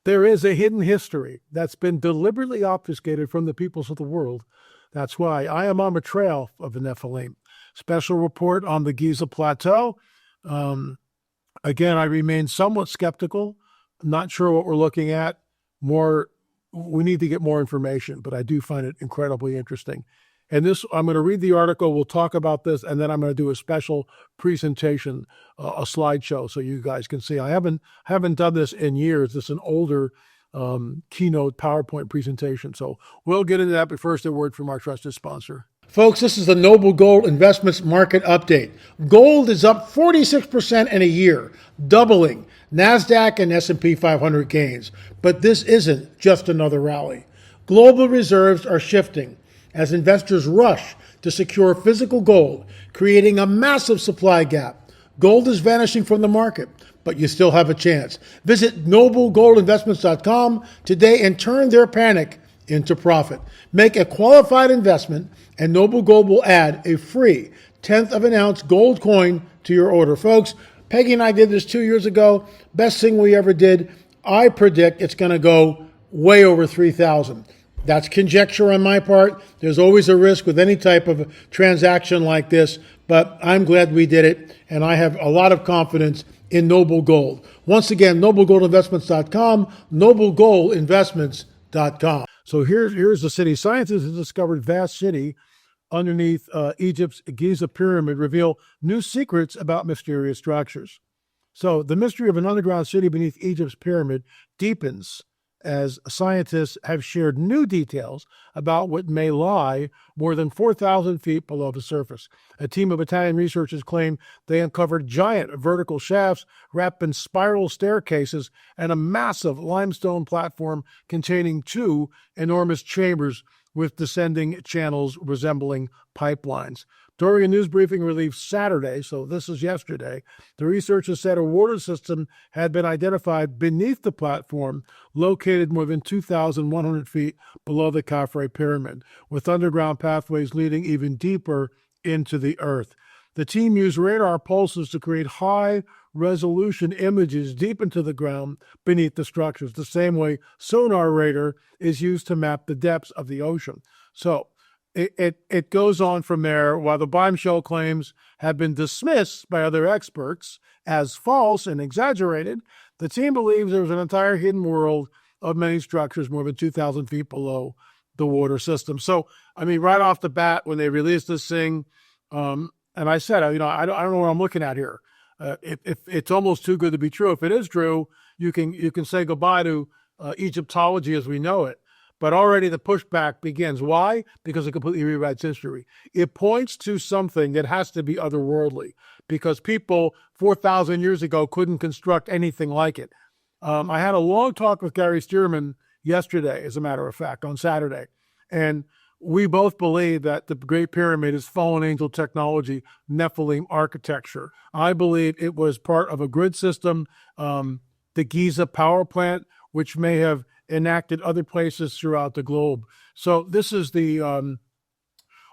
There is a hidden history that's been deliberately obfuscated from the peoples of the world. That's why I am on the trail of the Nephilim. Special report on the Giza Plateau. Again, I remain somewhat skeptical. Not sure what we're looking at. We need to get more information, but I do find it incredibly interesting. And this, I'm going to read the article. We'll talk about this, and then I'm going to do a special presentation, a slideshow, so you guys can see. I haven't done this in years. This is an older keynote PowerPoint presentation. So we'll get into that, but first a word from our trusted sponsor. Folks, this is the Noble Gold Investments Market Update. Gold is up 46% in a year, doubling NASDAQ and S&P 500 gains. But this isn't just another rally. Global reserves are shifting as investors rush to secure physical gold, creating a massive supply gap. Gold is vanishing from the market, but you still have a chance. Visit noblegoldinvestments.com today and turn their panic into profit. Make a qualified investment, and Noble Gold will add a free 1/10 of an ounce gold coin to your order. Folks, Peggy and I did this 2 years ago. Best thing we ever did. I predict it's going to go way over 3,000. That's conjecture on my part. There's always a risk with any type of transaction like this, but I'm glad we did it, and I have a lot of confidence in Noble Gold. Once again, noblegoldinvestments.com, noblegoldinvestments.com. So here's the city. Scientists have discovered vast city underneath Egypt's Giza pyramid, reveal new secrets about mysterious structures. So the mystery of an underground city beneath Egypt's pyramid deepens as scientists have shared new details about what may lie more than 4,000 feet below the surface. A team of Italian researchers claim they uncovered giant vertical shafts wrapped in spiral staircases and a massive limestone platform containing 2 enormous chambers with descending channels resembling pipelines. During a news briefing released Saturday, so this is yesterday, the researchers said a water system had been identified beneath the platform, located more than 2,100 feet below the Khafre pyramid, with underground pathways leading even deeper into the earth. The team used radar pulses to create high-resolution images deep into the ground beneath the structures, the same way sonar radar is used to map the depths of the ocean. So, It goes on from there. While the bombshell claims have been dismissed by other experts as false and exaggerated, the team believes there's an entire hidden world of many structures more than 2,000 feet below the water system. So, I mean, right off the bat, when they released this thing, and I said, I don't know what I'm looking at here. If it's almost too good to be true. If it is true, you can say goodbye to Egyptology as we know it. But already the pushback begins. Why? Because it completely rewrites history. It points to something that has to be otherworldly, because people 4,000 years ago couldn't construct anything like it. I had a long talk with Gary Stearman yesterday, as a matter of fact, on Saturday. And we both believe that the Great Pyramid is fallen angel technology, Nephilim architecture. I believe it was part of a grid system, the Giza power plant, which may have enacted other places throughout the globe. So this is the,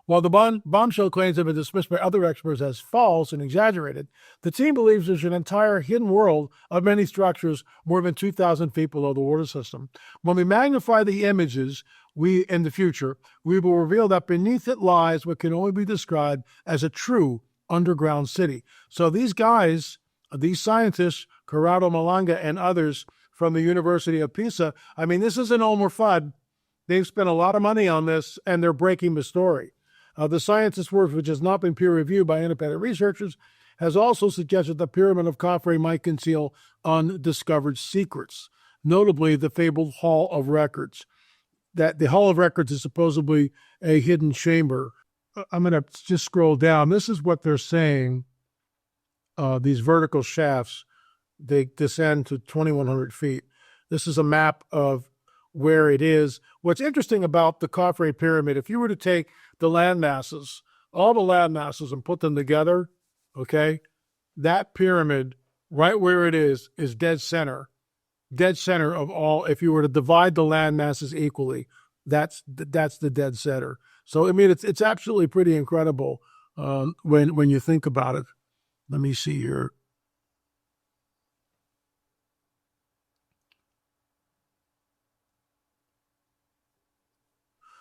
while the bombshell claims have been dismissed by other experts as false and exaggerated, the team believes there's an entire hidden world of many structures more than 2,000 feet below the water system. When we magnify the images, in the future, we will reveal that beneath it lies what can only be described as a true underground city. So these guys, these scientists, Corrado Malanga and others, from the University of Pisa. I mean, this isn't Elmer Fudd. They've spent a lot of money on this, and they're breaking the story. The scientist's work, which has not been peer-reviewed by independent researchers, has also suggested the Pyramid of Khafre might conceal undiscovered secrets, notably the fabled Hall of Records. That the Hall of Records is supposedly a hidden chamber. I'm going to just scroll down. This is what they're saying. These vertical shafts, they descend to 2,100 feet. This is a map of where it is. What's interesting about the Khafre pyramid, if you were to take the land masses, all the land masses, and put them together, okay, that pyramid, right where it is dead center of all. If you were to divide the land masses equally, that's the dead center. So, I mean, it's absolutely pretty incredible when you think about it. Let me see here.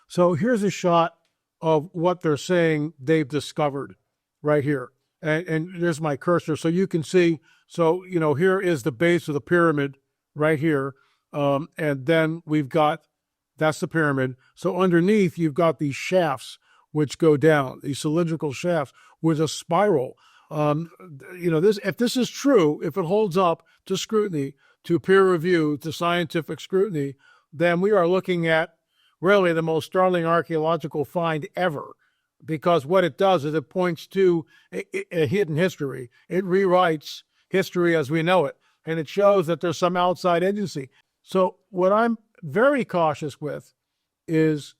So here's a shot of what they're saying they've discovered right here. And there's my cursor. So you can see, so, here is the base of the pyramid right here. And then we've got, that's the pyramid. So underneath, you've got these shafts which go down, these cylindrical shafts with a spiral. If this is true, if it holds up to scrutiny, to peer review, to scientific scrutiny, then we are looking at really the most startling archaeological find ever, because what it does is it points to a hidden history. It rewrites history as we know it, and it shows that there's some outside agency. So what I'm very cautious with is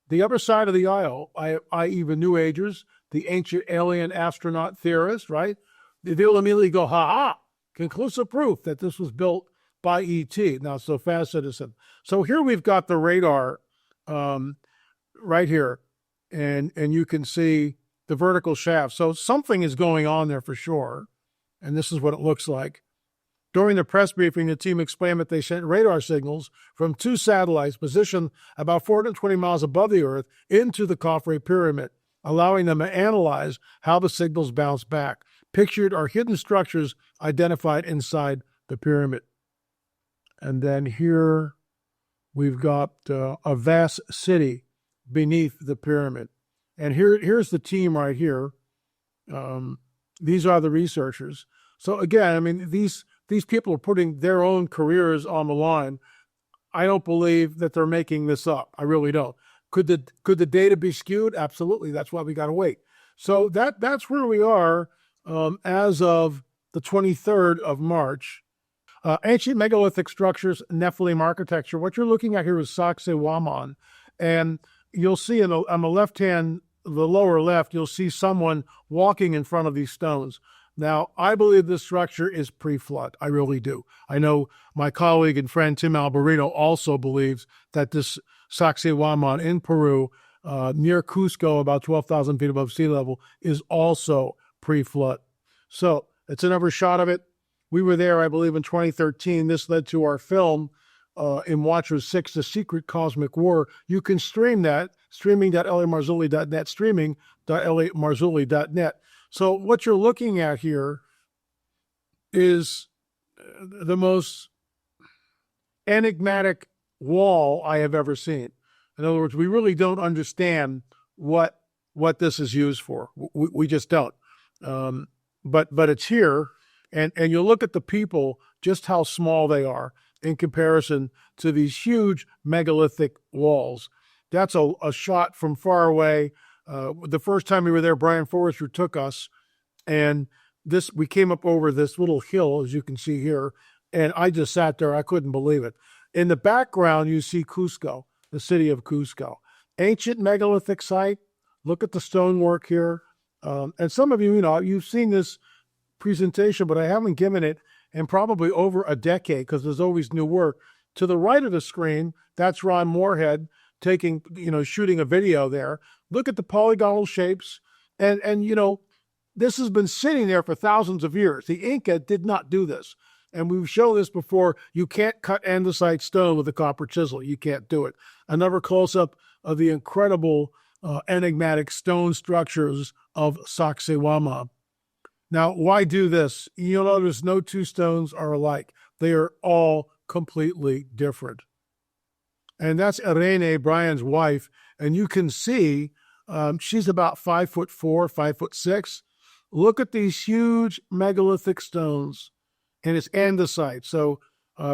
the other side of the aisle, i.e. the New Agers, the ancient alien astronaut theorists, right? They'll immediately go, ha-ha, conclusive proof that this was built by E.T., not so fast, citizen. So here we've got the radar right here, and you can see the vertical shaft. So something is going on there for sure, and this is what it looks like. During the press briefing, the team explained that they sent radar signals from 2 satellites positioned about 420 miles above the Earth into the Khafre Pyramid, allowing them to analyze how the signals bounce back. Pictured are hidden structures identified inside the pyramid. And then here we've got a vast city beneath the pyramid. And here's the team right here. These are the researchers. So again, I mean, these people are putting their own careers on the line. I don't believe that they're making this up. I really don't. Could the data be skewed? Absolutely. That's why we got to wait. So that's where we are as of the 23rd of March. Ancient megalithic structures, Nephilim architecture. What you're looking at here is Sacsayhuaman. And you'll see on the left hand, the lower left, you'll see someone walking in front of these stones. Now, I believe this structure is pre-flood. I really do. I know my colleague and friend Tim Alberino also believes that this Sacsayhuaman in Peru, near Cusco, about 12,000 feet above sea level, is also pre-flood. So it's another shot of it. We were there, I believe, in 2013. This led to our film in Watchers 6, The Secret Cosmic War. You can stream that, streaming.lamarzulli.net, streaming.lamarzulli.net. So what you're looking at here is the most enigmatic wall I have ever seen. In other words, we really don't understand what this is used for. We just don't. But it's here, and you look at the people, just how small they are in comparison to these huge megalithic walls. That's a shot from far away. The first time we were there, Brian Forrester took us, and we came up over this little hill, as you can see here, and I just sat there. I couldn't believe it. In the background, you see Cusco, the city of Cusco. Ancient megalithic site. Look at the stonework here. And some of you, you've seen this presentation, but I haven't given it in probably over a decade because there's always new work. To the right of the screen, that's Ron Moorhead shooting a video there. Look at the polygonal shapes. And this has been sitting there for thousands of years. The Inca did not do this. And we've shown this before. You can't cut andesite stone with a copper chisel. You can't do it. Another close-up of the incredible enigmatic stone structures of Sacsayhuaman. Now, why do this? You'll notice no 2 stones are alike. They are all completely different. And that's Irene, Brian's wife. And you can see she's about 5'4", 5'6". Look at these huge megalithic stones, and it's andesite. So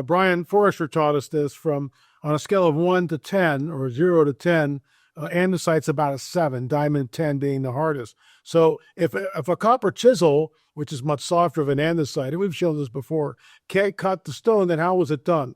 Brian Forrester taught us this on a scale of 1 to 10 or 0 to 10. Andesite's about a 7, diamond 10 being the hardest. So if a copper chisel, which is much softer than andesite, and we've shown this before, can't cut the stone, then how was it done?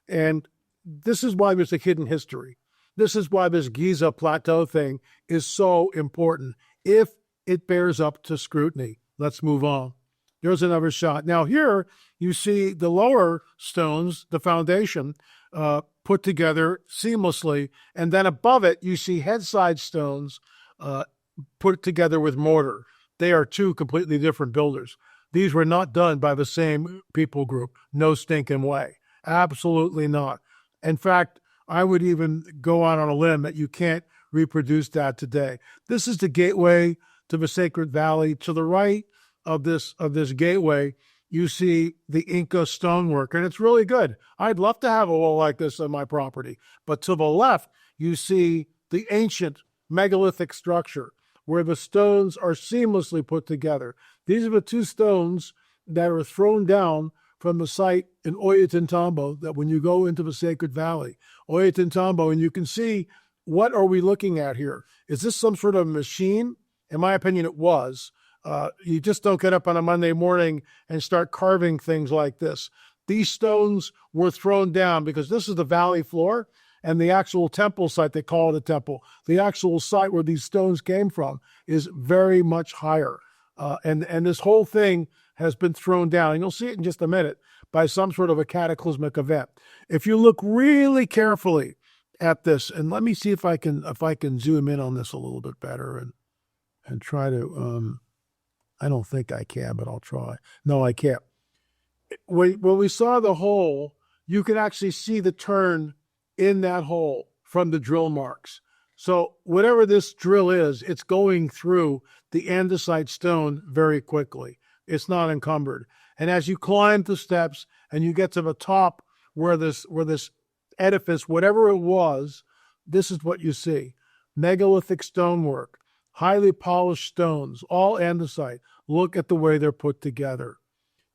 And this is why there's a hidden history. This is why this Giza plateau thing is so important. If it bears up to scrutiny. Let's move on. There's another shot. Now here you see the lower stones, the foundation, put together seamlessly. And then above it, you see headside stones put together with mortar. They are 2 completely different builders. These were not done by the same people group. No stinking way. Absolutely not. In fact, I would even go out on a limb that you can't reproduce that today. This is the gateway to the Sacred Valley. To the right of this gateway, you see the Inca stonework, and it's really good. I'd love to have a wall like this on my property. But to the left, you see the ancient megalithic structure where the stones are seamlessly put together. These are the two stones that are thrown down from the site in Ollantaytambo, that when you go into the Sacred Valley, Ollantaytambo, and you can see, what are we looking at here? Is this some sort of machine? In my opinion, it was. You just don't get up on a Monday morning and start carving things like this. These stones were thrown down because this is the valley floor, and the actual temple site, they call it a temple, the actual site where these stones came from is very much higher. And this whole thing has been thrown down, and you'll see it in just a minute, by some sort of a cataclysmic event. If you look really carefully at this, and let me see if I can zoom in on this a little bit better and try to, I don't think I can, but I'll try. No, I can't. When we saw the hole, you can actually see the turn in that hole from the drill marks. So whatever this drill is, it's going through the andesite stone very quickly. It's not encumbered. And as you climb the steps and you get to the top where this edifice, whatever it was, this is what you see. Megalithic stonework, highly polished stones, all andesite. Look at the way they're put together.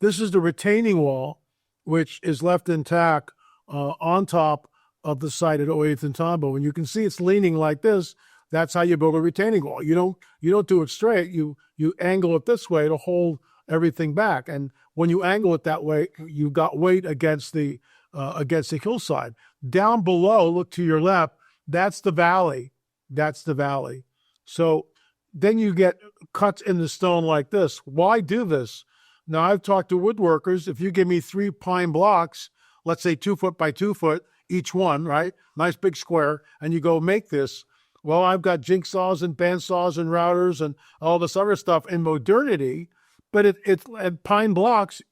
This is the retaining wall, which is left intact on top of the site at Ollantaytambo. And you can see it's leaning like this. That's how you build a retaining wall. You don't do it straight. You angle it this way to hold everything back. And when you angle it that way, you got weight against the hillside. Down below, look to your left, that's the valley. That's the valley. So then you get cuts in the stone like this. Why do this? Now, I've talked to woodworkers. If you give me 3 pine blocks, let's say 2 foot by 2 foot, each one, right? Nice big square, and you go make this. Well, I've got jigsaws and bandsaws and routers and all this other stuff in modernity, but it's at pine blocks.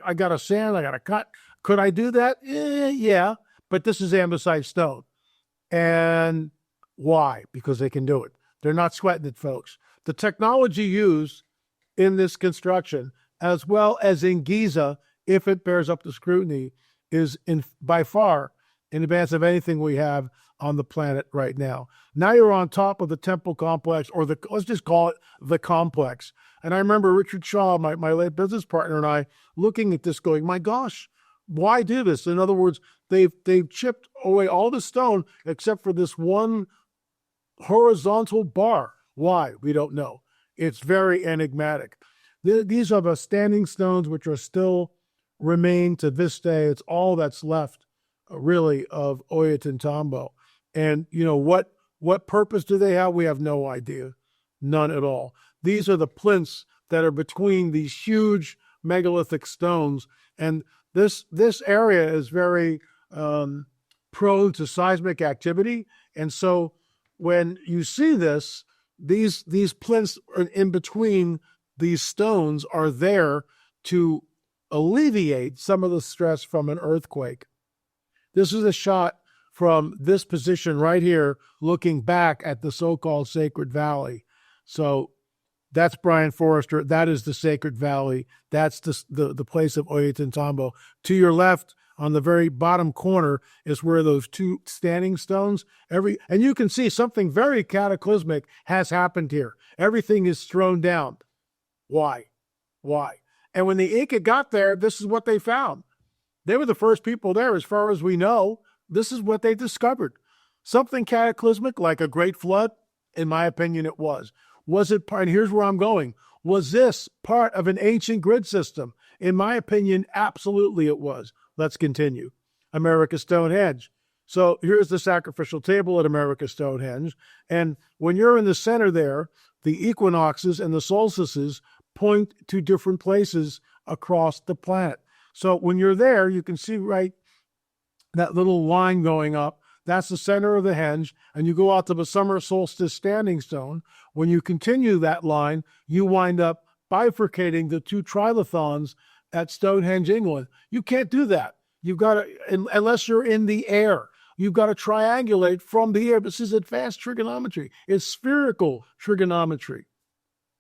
I got to sand, I got to cut. Could I do that? Yeah, but this is andesite stone. And why? Because they can do it. They're not sweating it, folks. The technology used in this construction, as well as in Giza, if it bears up to scrutiny, is by far in advance of anything we have on the planet right now. Now you're on top of the temple complex, or let's just call it the complex. And I remember Richard Shaw, my late business partner, and I looking at this going, my gosh, why do this? In other words, they've chipped away all the stone except for this one horizontal bar. Why? We don't know. It's very enigmatic. These are the standing stones which are still remain to this day. It's all that's left, really, of Ollantaytambo. And, what purpose do they have? We have no idea. None at all. These are the plinths that are between these huge megalithic stones. And this area is very prone to seismic activity. And so when you see this, these plinths in between these stones are there to alleviate some of the stress from an earthquake. This is a shot from this position right here, looking back at the so-called Sacred Valley. So that's Brian Forrester. That is the Sacred Valley. That's the place of Ollantaytambo. To your left, on the very bottom corner, is where those 2 standing stones, and you can see something very cataclysmic has happened here. Everything is thrown down. Why? And when the Inca got there, this is what they found. They were the first people there, as far as we know. This is what they discovered. Something cataclysmic, like a great flood. In my opinion, it was. Was it part, and here's where I'm going. Was this part of an ancient grid system? In my opinion, absolutely it was. Let's continue. America Stonehenge. So here's the sacrificial table at America Stonehenge. And when you're in the center there, the equinoxes and the solstices point to different places across the planet. So when you're there, you can see right that little line going up. That's the center of the henge. And you go out to the summer solstice standing stone. When you continue that line, you wind up bifurcating the 2 trilithons at Stonehenge, England. You can't do that. You've got to, unless you're in the air. you've got to triangulate from the air. This is advanced trigonometry. It's spherical trigonometry,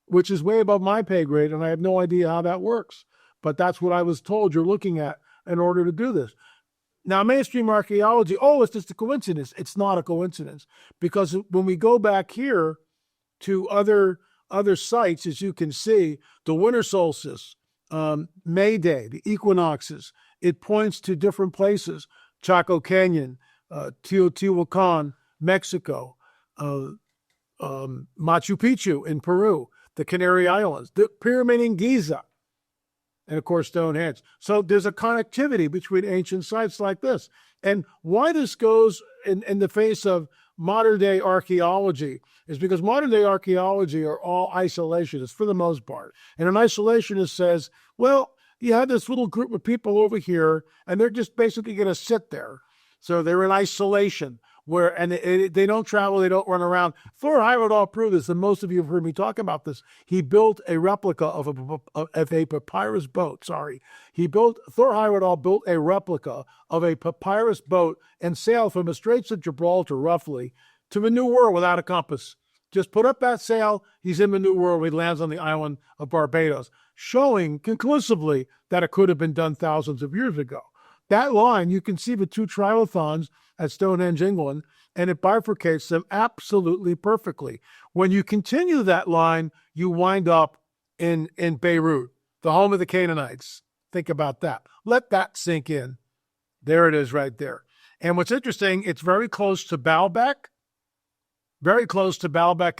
which is way above my pay grade, and I have no idea how that works. But that's what I was told you're looking at in order to do this. Now, mainstream archaeology, it's just a coincidence. It's not a coincidence, because when we go back here to other sites, as you can see, the winter solstice, May Day, the equinoxes, it points to different places: Chaco Canyon, Teotihuacan, Mexico, Machu Picchu in Peru, the Canary Islands, the pyramid in Giza, and of course Stonehenge. So there's a connectivity between ancient sites like this. And why this goes in the face of modern-day archaeology is because modern-day archaeology are all isolationists for the most part. And an isolationist says, well, you have this little group of people over here, and they're just basically going to sit there. So they're in isolation, and they don't travel, they don't run around. Thor Heyerdahl proved this, and most of you have heard me talk about this. He built a replica of a papyrus boat. Thor Heyerdahl built a replica of a papyrus boat and sailed from the Straits of Gibraltar, roughly, to the New World without a compass. Just put up that sail, he's in the New World, he lands on the island of Barbados, showing conclusively that it could have been done thousands of years ago. That line, you can see the two trilithons at Stonehenge, England, and it bifurcates them absolutely perfectly. When you continue that line, you wind up in Beirut, the home of the Canaanites. Think about that. Let that sink in. There it is right there. And what's interesting, it's very close to Baalbek,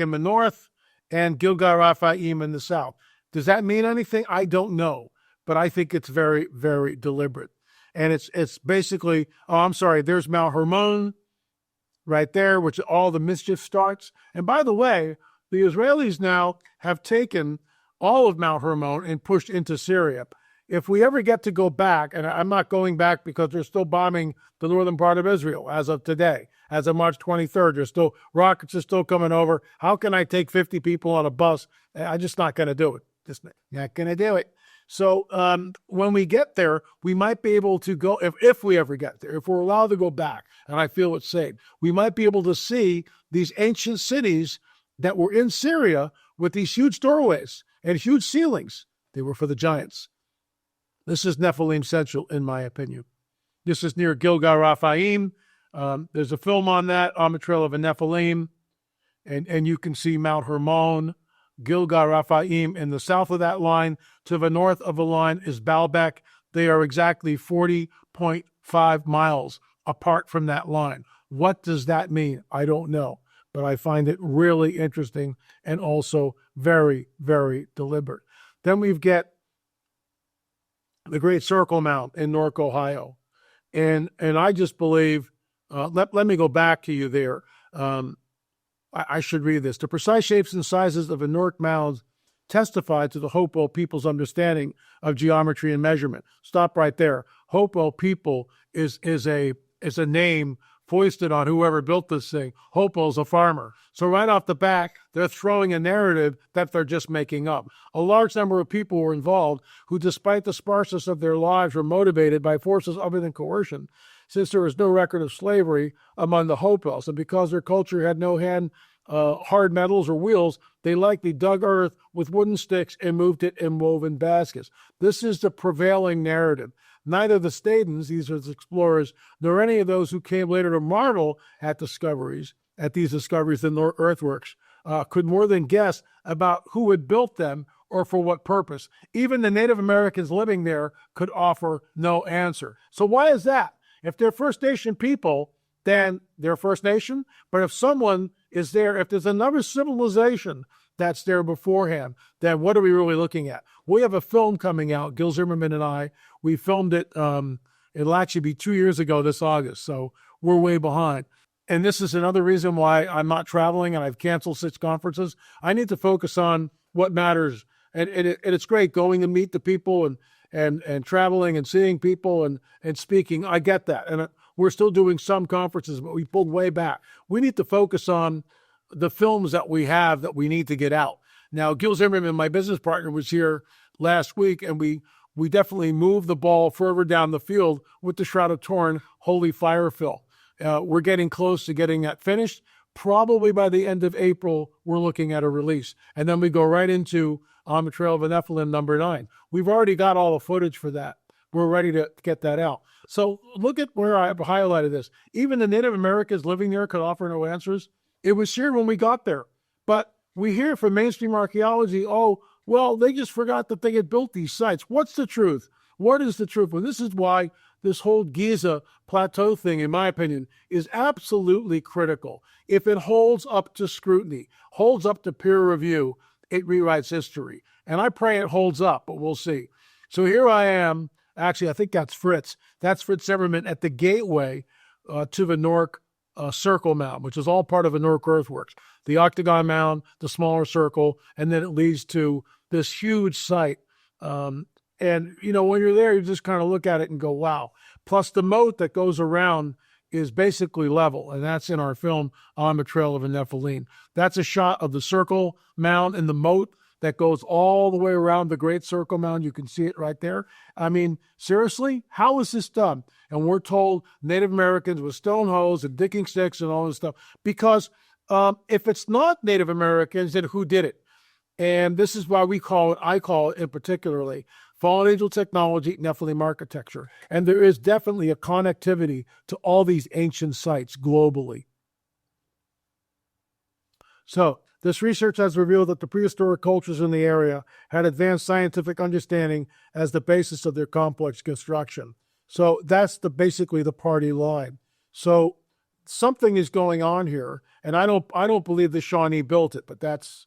in the north, and Gilgal-Raphaim in the south. Does that mean anything? I don't know, but I think it's very, very deliberate. And it's basically, there's Mount Hermon right there, which all the mischief starts. And by the way, the Israelis now have taken all of Mount Hermon and pushed into Syria. If we ever get to go back, and I'm not going back because they're still bombing the northern part of Israel as of today, as of March 23rd, rockets are still coming over. How can I take 50 people on a bus? I'm just not going to do it. Just not going to do it. So when we get there, we might be able to go, if we ever get there, if we're allowed to go back, and I feel it's safe, we might be able to see these ancient cities that were in Syria with these huge doorways and huge ceilings. They were for the giants. This is Nephilim Central, in my opinion. This is near Gilgal-Raphaim. There's a film on that, on the Trail of a Nephilim, and you can see Mount Hermon, Gilgal-Raphaim in the south of that line. To the north of the line is Baalbek. They are exactly 40.5 miles apart from that line. What does that mean? I don't know, but I find it really interesting and also very, very deliberate. Then we get the Great Circle Mound in Newark, Ohio. And I just believe, let me go back to you there. I should read this. The precise shapes and sizes of the Newark mounds testify to the Hopewell people's understanding of geometry and measurement. Stop right there. Hopewell people is a name foisted on whoever built this thing. Hopewell's a farmer. So right off the bat, they're throwing a narrative that they're just making up. A large number of people were involved who, despite the sparseness of their lives, were motivated by forces other than coercion, since there was no record of slavery among the Hopewells. And because their culture had no hard metals or wheels, they likely dug earth with wooden sticks and moved it in woven baskets. This is the prevailing narrative. Neither the Stadens, these are the explorers, nor any of those who came later to marvel at these discoveries in the earthworks, could more than guess about who had built them or for what purpose. Even the Native Americans living there could offer no answer. So why is that? If they're First Nation people, then they're First Nation. But if someone is there, if there's another civilization that's there beforehand, then what are we really looking at? We have a film coming out, Gil Zimmerman and I. We filmed it, it'll actually be 2 years ago this August, so we're way behind. And this is another reason why I'm not traveling and I've canceled 6 conferences. I need to focus on what matters. And it's great going to meet the people and traveling and seeing people and speaking. I get that. And we're still doing some conferences, but we pulled way back. We need to focus on the films that we have that we need to get out. Now, Gil Zimmerman, my business partner, was here last week, and we definitely moved the ball further down the field with the Shroud of Turin Holy Fire film. We're getting close to getting that finished. Probably by the end of April, we're looking at a release. And then we go right into On the Trail of the Nephilim #9. We've already got all the footage for that. We're ready to get that out. So look at where I've highlighted this. Even the Native Americans living there could offer no answers. It was shared when we got there. But we hear from mainstream archaeology, oh, well, they just forgot that they had built these sites. What's the truth? What is the truth? Well, this is why this whole Giza plateau thing, in my opinion, is absolutely critical. If it holds up to scrutiny, holds up to peer review, it rewrites history. And I pray it holds up, but we'll see. So here I am. Actually, I think that's Fritz. That's Fritz Zimmerman at the gateway to the Newark Circle Mound, which is all part of the Newark earthworks. The octagon mound, the smaller circle, and then it leads to this huge site. And, you know, when you're there, you just kind of look at it and go, wow. Plus the moat that goes around is basically level, and that's in our film, On the Trail of the Nephilim. That's a shot of the circle mound and the moat that goes all the way around the Great Circle Mound. You can see it right there. I mean, seriously, how is this done? And we're told Native Americans with stone hoes and digging sticks and all this stuff. Because if it's not Native Americans, then who did it? And this is why I call it in particularly, fallen angel technology, Nephilim architecture. And there is definitely a connectivity to all these ancient sites globally. So, this research has revealed that the prehistoric cultures in the area had advanced scientific understanding as the basis of their complex construction. So that's basically the party line. So something is going on here, and I don't believe the Shawnee built it, but that's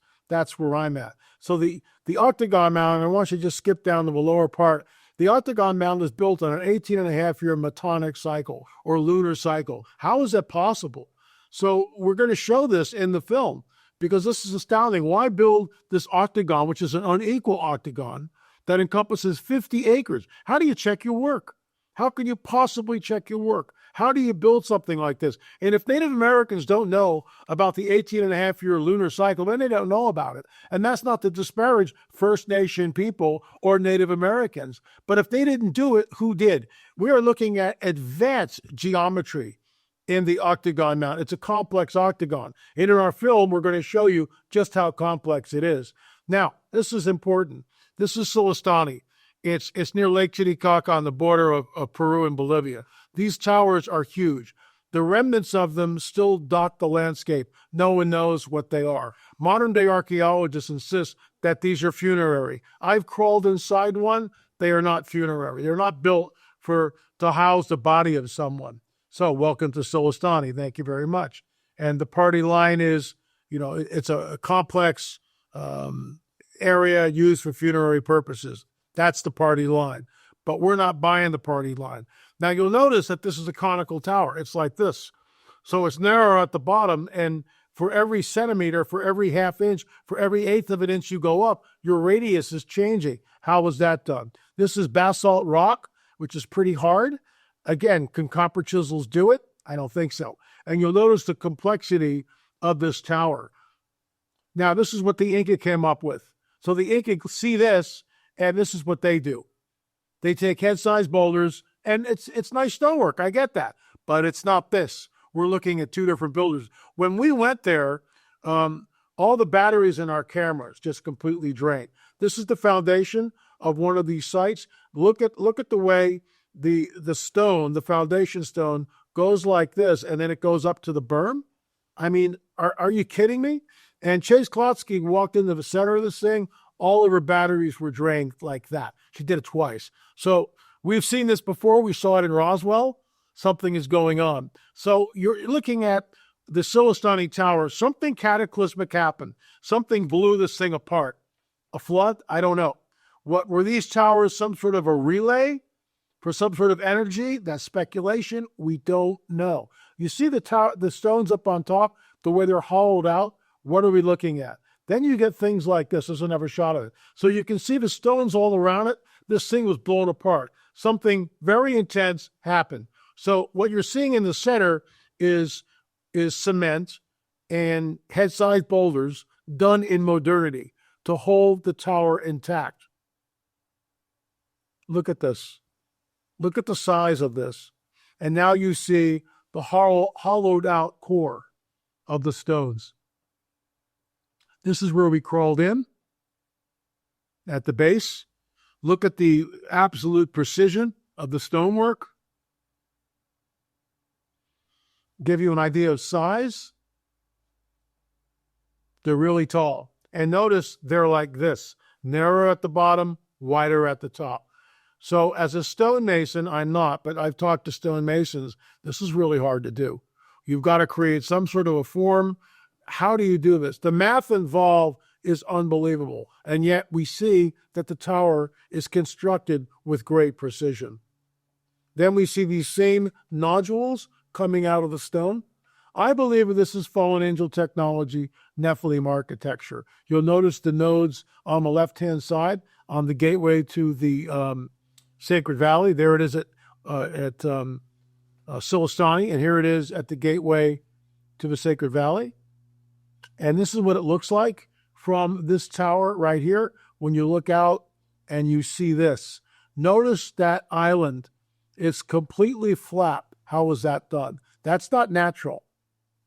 where I'm at. So the octagon mound, I want you to just skip down to the lower part. The octagon mound is built on an 18-and-a-half-year metonic cycle or lunar cycle. How is that possible? So we're going to show this in the film, because this is astounding. Why build this octagon, which is an unequal octagon, that encompasses 50 acres? How do you check your work? How can you possibly check your work? How do you build something like this? And if Native Americans don't know about the 18-and-a-half-year lunar cycle, then they don't know about it. And that's not to disparage First Nation people or Native Americans. But if they didn't do it, who did? We are looking at advanced geometry in the octagon mound. It's a complex octagon. And in our film, we're going to show you just how complex it is. Now, this is important. This is Sillustani. It's near Lake Titicaca on the border of Peru and Bolivia. These towers are huge. The remnants of them still dot the landscape. No one knows what they are. Modern-day archaeologists insist that these are funerary. I've crawled inside one. They are not funerary. They're not built to house the body of someone. So welcome to Sillustani. Thank you very much. And the party line is, you know, it's a complex area used for funerary purposes. That's the party line. But we're not buying the party line. Now, you'll notice that this is a conical tower. It's like this. So it's narrow at the bottom, and for every centimeter, for every half inch, for every eighth of an inch you go up, your radius is changing. How was that done? This is basalt rock, which is pretty hard. Again, can copper chisels do it? I don't think so. And you'll notice the complexity of this tower. Now, this is what the Inca came up with. So the Inca see this, and this is what they do. They take head-sized boulders, and it's nice stonework. I get that. But it's not this. We're looking at two different builders. When we went there, all the batteries in our cameras just completely drained. This is the foundation of one of these sites. Look at the way the stone, the foundation stone, goes like this, and then it goes up to the berm. I mean, are you kidding me? And Chase Klotsky walked into the center of this thing. All of her batteries were drained like that. She did it twice. So we've seen this before. We saw it in Roswell. Something is going on. So you're looking at the Sillustani Tower. Something cataclysmic happened. Something blew this thing apart. A flood? I don't know. What were these towers? Some sort of a relay for some sort of energy? That's speculation. We don't know. You see the stones up on top, the way they're hollowed out? What are we looking at? Then you get things like this. There's another shot of it. So you can see the stones all around it. This thing was blown apart. Something very intense happened. So what you're seeing in the center is cement and head-sized boulders done in modernity to hold the tower intact. Look at this. Look at the size of this. And now you see the hollowed out core of the stones. This is where we crawled in at the base. Look at the absolute precision of the stonework. Give you an idea of size. They're really tall. And notice they're like this, narrower at the bottom, wider at the top. So as a stonemason, I'm not, but I've talked to stonemasons. This is really hard to do. You've got to create some sort of a form. How do you do this? The math involved is unbelievable. And yet we see that the tower is constructed with great precision. Then we see these same nodules coming out of the stone. I believe this is fallen angel technology, Nephilim architecture. You'll notice the nodes on the left-hand side on the gateway to the Sacred Valley. There it is at Sillustani, and here it is at the gateway to the Sacred Valley. And this is what it looks like from this tower right here when you look out and you see this. Notice that island is completely flat. How was that done? That's not natural.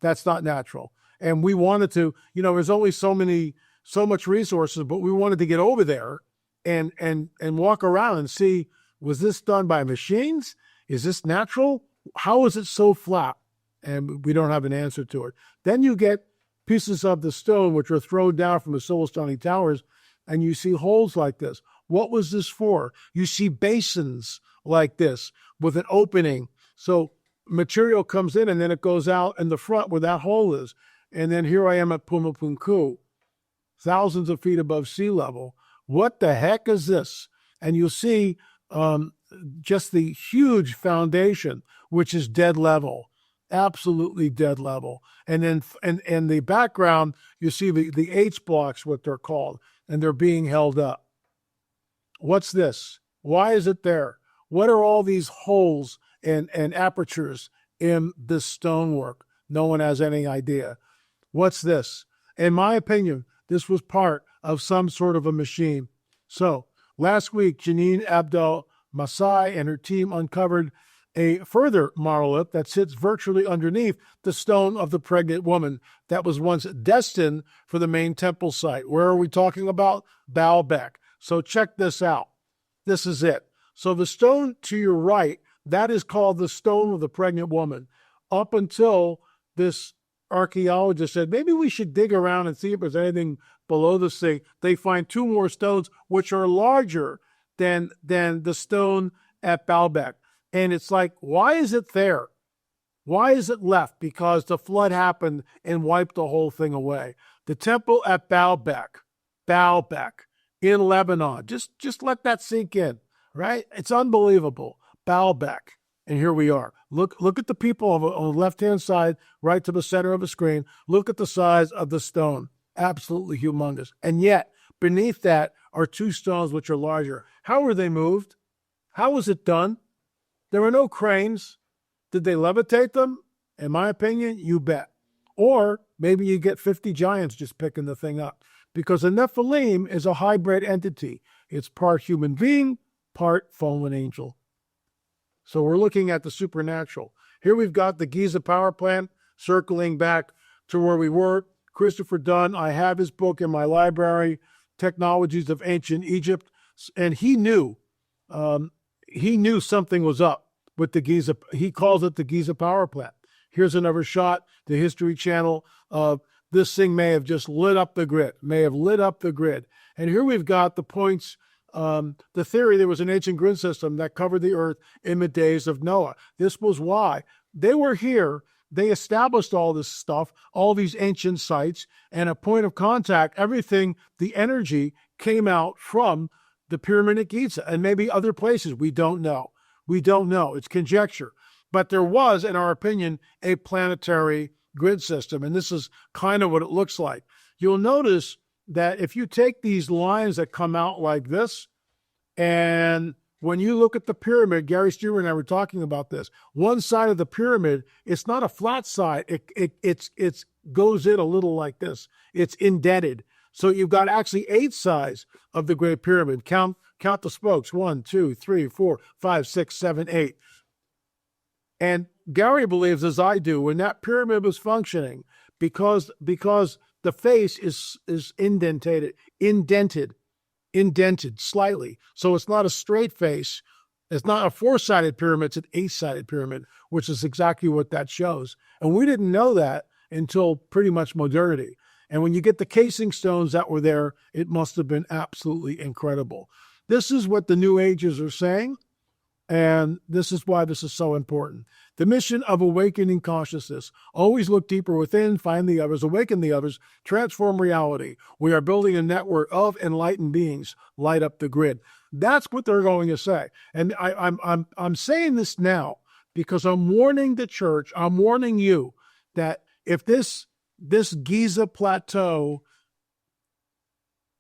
That's not natural. And we wanted to, there's only so much resources, but we wanted to get over there and walk around and see, was this done by machines? Is this natural? How is it so flat? And we don't have an answer to it. Then you get pieces of the stone which are thrown down from the Sillustani towers, and you see holes like this. What was this for? You see basins like this with an opening. So material comes in and then it goes out in the front where that hole is. And then here I am at Pumapunku, thousands of feet above sea level. What the heck is this? And you'll see just the huge foundation, which is dead level, absolutely dead level. And then in the background, you see the H blocks, what they're called, and they're being held up. What's this? Why is it there? What are all these holes and apertures in this stonework? No one has any idea. What's this? In my opinion, this was part of some sort of a machine. So last week, Janine Abdel Masai and her team uncovered a further monolith that sits virtually underneath the stone of the pregnant woman that was once destined for the main temple site. Where are we talking about? Baalbek. So check this out. This is it. So the stone to your right, that is called the stone of the pregnant woman. Up until this archaeologist said, maybe we should dig around and see if there's anything below this thing. They find two more stones which are larger than the stone at Baalbek. And it's like, why is it there? Why is it left? Because the flood happened and wiped the whole thing away. The temple at Baalbek in Lebanon. Just let that sink in, right? It's unbelievable. Baalbek. And here we are. Look at the people on the left-hand side, right to the center of the screen. Look at the size of the stone. Absolutely humongous. And yet, beneath that are two stones which are larger. How were they moved? How was it done? There were no cranes. Did they levitate them? In my opinion, you bet. Or maybe you get 50 giants just picking the thing up. Because a Nephilim is a hybrid entity. It's part human being, part fallen angel. So we're looking at the supernatural. Here we've got the Giza power plant, circling back to where we were. Christopher Dunn, I have his book in my library, Technologies of Ancient Egypt, and he knew something was up with the Giza. He calls it the Giza power plant. Here's another shot, the History Channel of this thing may have just lit up the grid, And here we've got the points, the theory there was an ancient grid system that covered the earth in the days of Noah. This was why they were here. They established all this stuff, all these ancient sites, and a point of contact, everything, the energy came out from the pyramid at Giza and maybe other places. We don't know. It's conjecture. But there was, in our opinion, a planetary grid system, and this is kind of what it looks like. You'll notice that if you take these lines that come out like this, and when you look at the pyramid, Gary Stewart and I were talking about this, one side of the pyramid, it's not a flat side. It goes in a little like this. It's indented. So you've got actually 8 sides of the Great Pyramid. Count the spokes. 1, 2, 3, 4, 5, 6, 7, 8. And Gary believes, as I do, when that pyramid was functioning, because the face is indented slightly. So it's not a straight face. It's not a 4-sided pyramid, it's an 8-sided pyramid, which is exactly what that shows. And we didn't know that until pretty much modernity. And when you get the casing stones that were there, it must have been absolutely incredible. This is what the New Ages are saying, and this is why this is so important. The mission of awakening consciousness: always look deeper within, find the others, awaken the others, transform reality. We are building a network of enlightened beings. Light up the grid. That's what they're going to say. And I'm saying this now because I'm warning the church, I'm warning you, that if this Giza plateau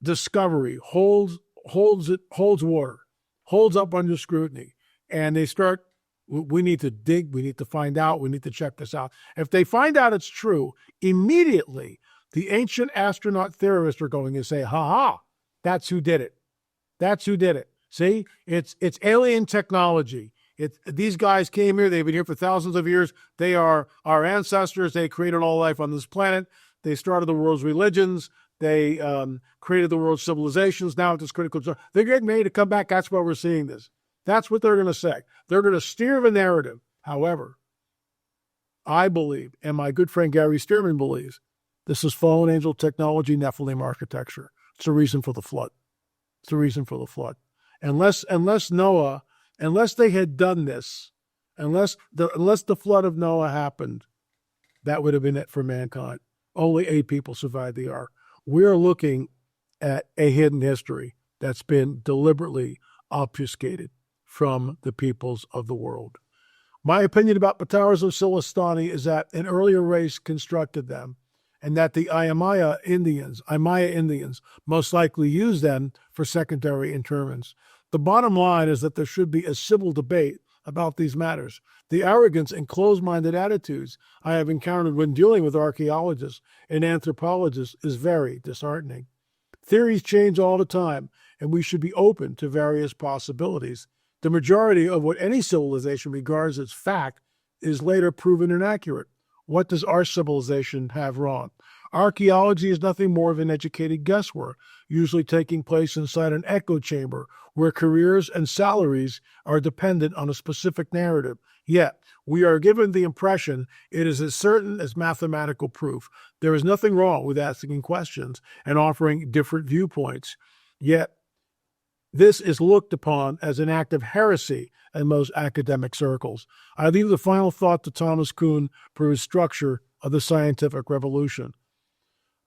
discovery holds water, holds up under scrutiny, and they start, we need to dig, we need to find out, we need to check this out. If they find out it's true, immediately the ancient astronaut theorists are going to say, ha, that's who did it. That's who did it. See, it's alien technology. These guys came here. They've been here for thousands of years. They are our ancestors. They created all life on this planet. They started the world's religions. They created the world's civilizations. Now at this critical time, they're getting ready to come back. That's why we're seeing this. That's what they're going to say. They're going to steer the narrative. However, I believe, and my good friend Gary Stearman believes, this is fallen angel technology, Nephilim architecture. It's the reason for the flood. It's the reason for the flood. Unless they had done this, unless the flood of Noah happened, that would have been it for mankind. Only 8 people survived the ark. We're looking at a hidden history that's been deliberately obfuscated from the peoples of the world. My opinion about the towers of Sillustani is that an earlier race constructed them, and that the Aymara Indians most likely used them for secondary interments. The bottom line is that there should be a civil debate about these matters. The arrogance and closed-minded attitudes I have encountered when dealing with archaeologists and anthropologists is very disheartening. Theories change all the time, and we should be open to various possibilities. The majority of what any civilization regards as fact is later proven inaccurate. What does our civilization have wrong? Archaeology is nothing more than educated guesswork, usually taking place inside an echo chamber where careers and salaries are dependent on a specific narrative. Yet, we are given the impression it is as certain as mathematical proof. There is nothing wrong with asking questions and offering different viewpoints. Yet, this is looked upon as an act of heresy in most academic circles. I leave the final thought to Thomas Kuhn for his structure of the scientific revolution.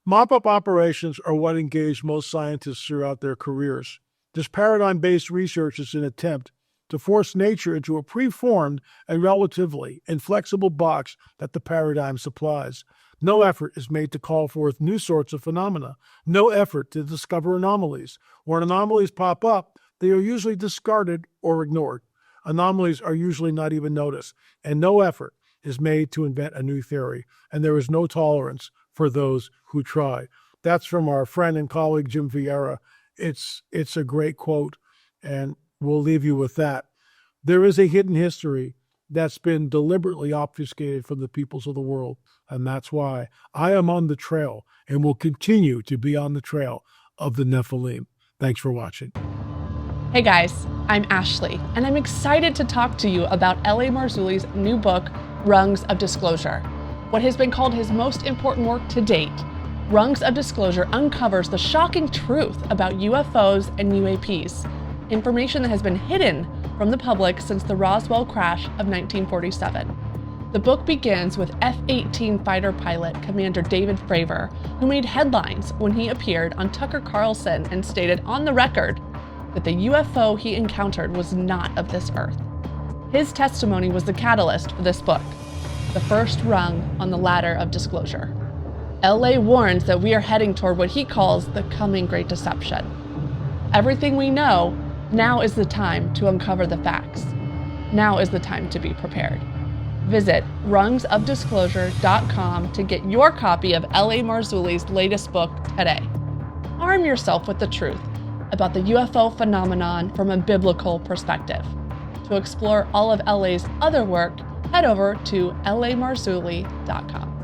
Mop-up operations are what engage most scientists throughout their careers. This paradigm-based research is an attempt to force nature into a preformed and relatively inflexible box that the paradigm supplies. No effort is made to call forth new sorts of phenomena. No effort to discover anomalies. When anomalies pop up, they are usually discarded or ignored. Anomalies are usually not even noticed, and no effort is made to invent a new theory, and there is no tolerance for those who try. That's from our friend and colleague Jim Vieira. It's a great quote, and we'll leave you with that. There is a hidden history that's been deliberately obfuscated from the peoples of the world, and that's why I am on the trail and will continue to be on the trail of the Nephilim. Thanks for watching. Hey guys, I'm Ashley, and I'm excited to talk to you about L.A. Marzulli's new book, Rungs of Disclosure. What has been called his most important work to date, Rungs of Disclosure uncovers the shocking truth about UFOs and UAPs, information that has been hidden from the public since the Roswell crash of 1947. The book begins with F-18 fighter pilot Commander David Fravor, who made headlines when he appeared on Tucker Carlson and stated on the record that the UFO he encountered was not of this earth. His testimony was the catalyst for this book, the first rung on the ladder of disclosure. LA warns that we are heading toward what he calls the coming Great Deception. Everything we know, now is the time to uncover the facts. Now is the time to be prepared. Visit rungsofdisclosure.com to get your copy of L.A. Marzulli's latest book today. Arm yourself with the truth about the UFO phenomenon from a biblical perspective. To explore all of L.A.'s other work, head over to lamarzulli.com.